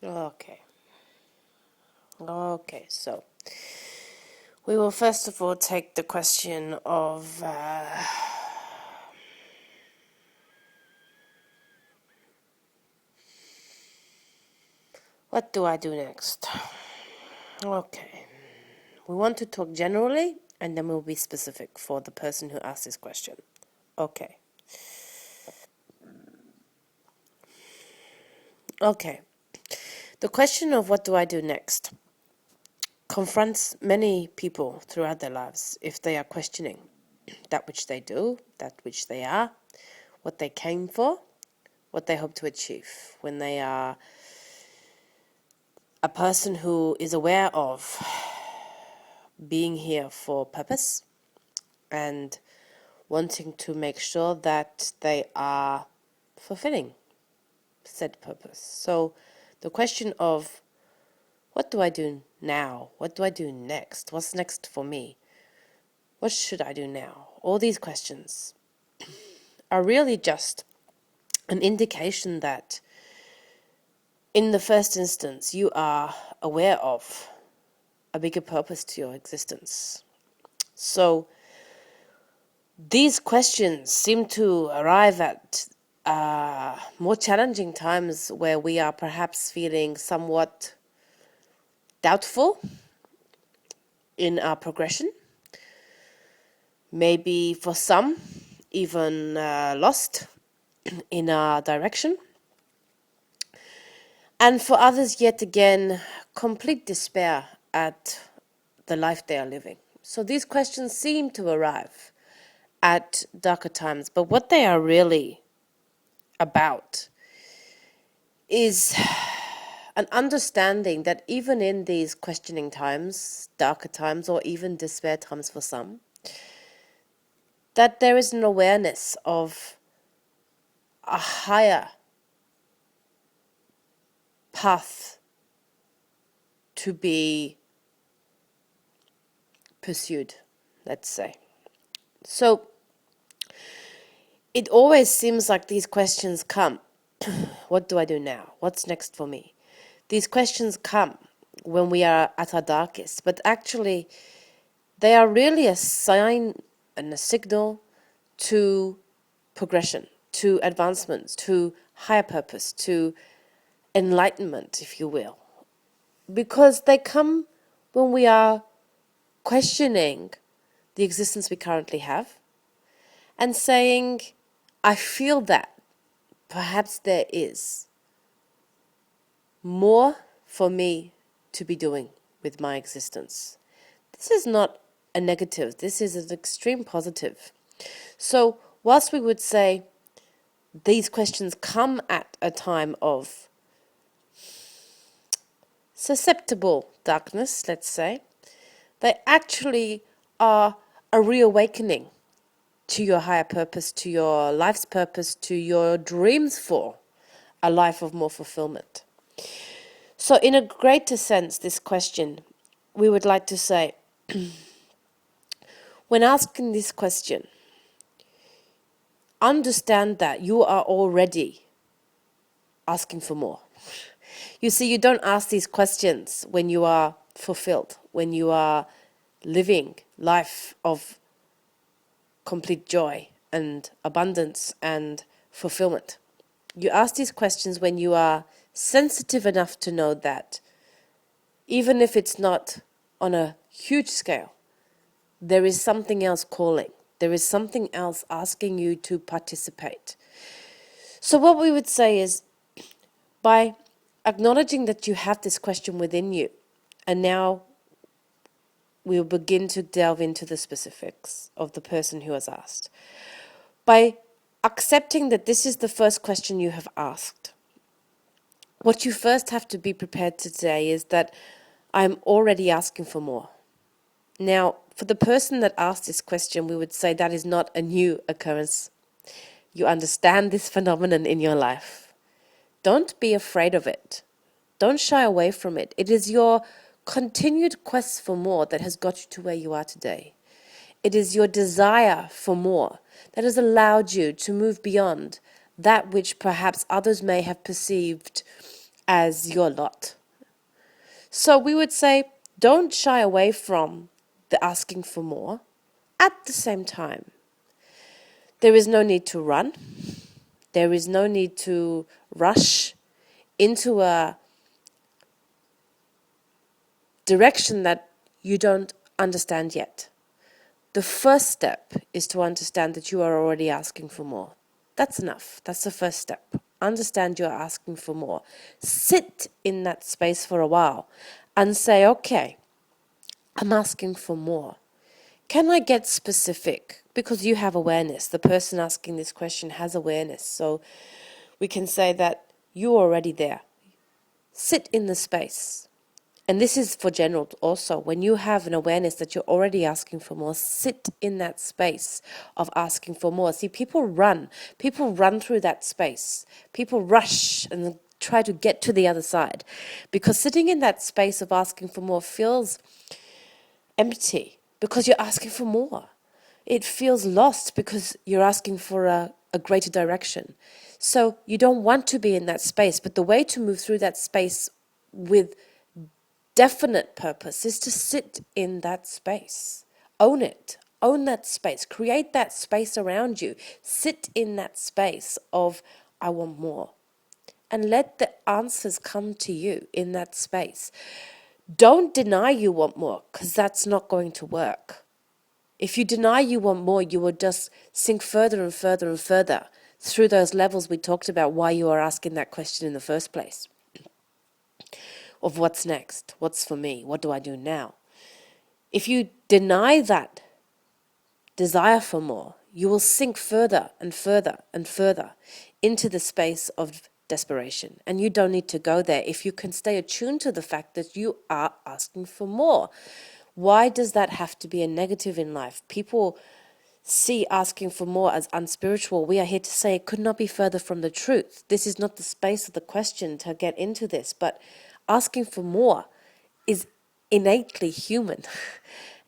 Okay. Okay, so we will first of all take the question of what do I do next? Okay. We want to talk generally, and then we'll be specific for the person who asked this question. Okay. Okay. The question of what do I do next confronts many people throughout their lives if they are questioning that which they do, that which they are, what they came for, what they hope to achieve. When they are a person who is aware of being here for purpose and wanting to make sure that they are fulfilling said purpose. So the question of what do I do now? What do I do next? What's next for me? What should I do now? All these questions are really just an indication that in the first instance you are aware of a bigger purpose to your existence. So these questions seem to arrive at more challenging times where we are perhaps feeling somewhat doubtful in our progression. Maybe for some, even lost in our direction. And for others, yet again, complete despair at the life they are living. So these questions seem to arrive at darker times, but what they are really about is an understanding that even in these questioning times, darker times, or even despair times for some, that there is an awareness of a higher path to be pursued, let's say. So it always seems like these questions come. What do I do now? What's next for me? These questions come when we are at our darkest, but actually they are really a sign and a signal to progression, to advancement, to higher purpose, to enlightenment, if you will. Because they come when we are questioning the existence we currently have and saying, I feel that perhaps there is more for me to be doing with my existence. This is not a negative, this is an extreme positive. So whilst we would say these questions come at a time of susceptible darkness, let's say, they actually are a reawakening to your higher purpose, to your life's purpose, to your dreams for a life of more fulfillment. So in a greater sense, this question, we would like to say, when asking this question, understand that you are already asking for more. You see, you don't ask these questions when you are fulfilled, when you are living life of complete joy and abundance and fulfillment. You ask these questions when you are sensitive enough to know that even if it's not on a huge scale, there is something else calling. There is something else asking you to participate. So what we would say is, by acknowledging that you have this question within you, and now we'll begin to delve into the specifics of the person who has asked. By accepting that this is the first question you have asked, what you first have to be prepared to say is that I'm already asking for more. Now, for the person that asked this question, we would say that is not a new occurrence. You understand this phenomenon in your life. Don't be afraid of it. Don't shy away from it. It is your continued quest for more that has got you to where you are today. It is your desire for more that has allowed you to move beyond that which perhaps others may have perceived as your lot. So we would say, don't shy away from the asking for more. At the same time, there is no need to run. There is no need to rush into a direction that you don't understand yet. The first step is to understand that you are already asking for more. That's enough. That's the first step. Understand you're asking for more. Sit in that space for a while and say, okay, I'm asking for more. Can I get specific? Because you have awareness. The person asking this question has awareness. So we can say that you're already there. Sit in the space. And this is for general also. When you have an awareness that you're already asking for more, sit in that space of asking for more. See, people run through that space. People rush and try to get to the other side. Because sitting in that space of asking for more feels empty because you're asking for more. It feels lost because you're asking for a greater direction. So you don't want to be in that space. But the way to move through that space with definite purpose is to sit in that space. Own it. Own that space. Create that space around you. Sit in that space of, I want more. And let the answers come to you in that space. Don't deny you want more, because that's not going to work. If you deny you want more, you will just sink further and further and further through those levels we talked about, why you are asking that question in the first place. Of what's next, what's for me, what do I do now? If you deny that desire for more, you will sink further and further and further into the space of desperation. And you don't need to go there if you can stay attuned to the fact that you are asking for more. Why does that have to be a negative in life? People see asking for more as unspiritual. We are here to say it could not be further from the truth. This is not the space of the question to get into this, but asking for more is innately human,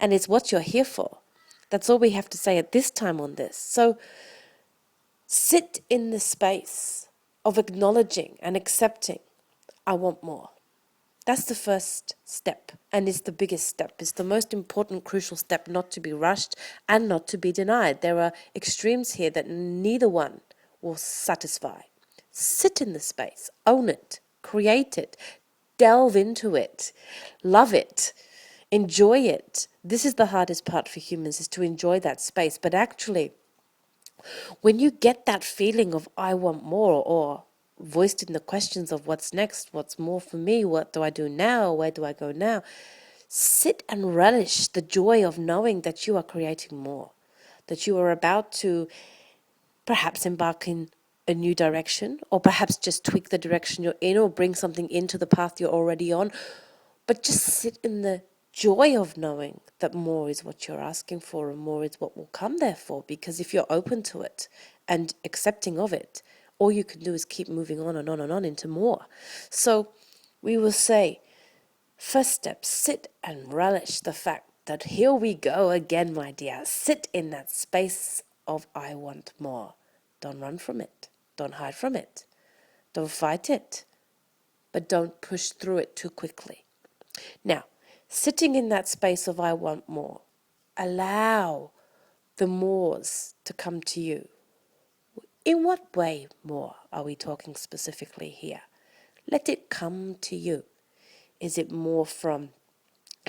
and it's what you're here for. That's all we have to say at this time on this. So sit in the space of acknowledging and accepting, I want more. That's the first step, and it's the biggest step. It's the most important, crucial step, not to be rushed and not to be denied. There are extremes here that neither one will satisfy. Sit in the space, own it, create it, delve into it, love it, enjoy it. This is the hardest part for humans, is to enjoy that space. But actually, when you get that feeling of I want more, or voiced in the questions of what's next, what's more for me, what do I do now, where do I go now, sit and relish the joy of knowing that you are creating more, that you are about to perhaps embark in a new direction, or perhaps just tweak the direction you're in, or bring something into the path you're already on. But just sit in the joy of knowing that more is what you're asking for, and more is what will come there for. Because if you're open to it and accepting of it, all you can do is keep moving on and on and on into more. So we will say, first step, sit and relish the fact that here we go again, my dear. Sit in that space of I want more. Don't run from it. Don't hide from it. Don't fight it. But don't push through it too quickly. Now, sitting in that space of I want more, allow the mores to come to you. In what way more are we talking specifically here? Let it come to you. Is it more from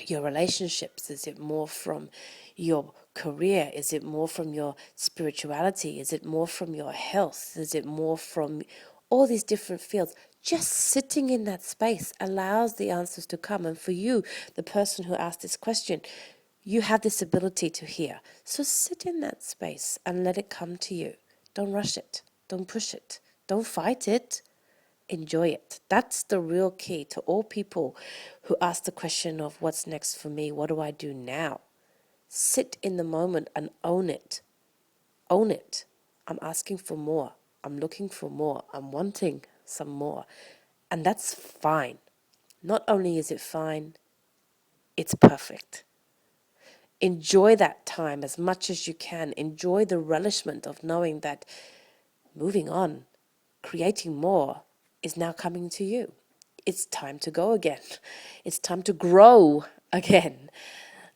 your relationships? Is it more from your career? Is it more from your spirituality? Is it more from your health? Is it more from all these different fields? Just sitting in that space allows the answers to come. And for you, the person who asked this question, you have this ability to hear. So sit in that space and let it come to you. Don't rush it. Don't push it. Don't fight it. Enjoy it. That's the real key to all people who ask the question of what's next for me? What do I do now? Sit in the moment and own it. Own it. I'm asking for more. I'm looking for more. I'm wanting some more. And that's fine. Not only is it fine, it's perfect. Enjoy that time as much as you can. Enjoy the relishment of knowing that moving on, creating more, is now coming to you. it's time to go again. It's time to grow again.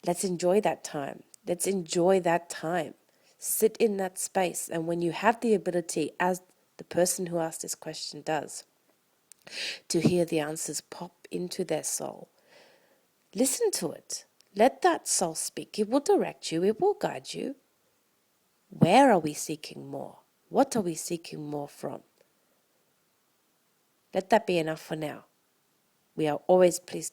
Let's enjoy that time. Let's enjoy that time. Sit in that space. And when you have the ability, as the person who asked this question does, to hear the answers pop into their soul, listen to it. Let that soul speak. It will direct you. It will guide you. Where are we seeking more? What are we seeking more from? Let that be enough for now. We are always pleased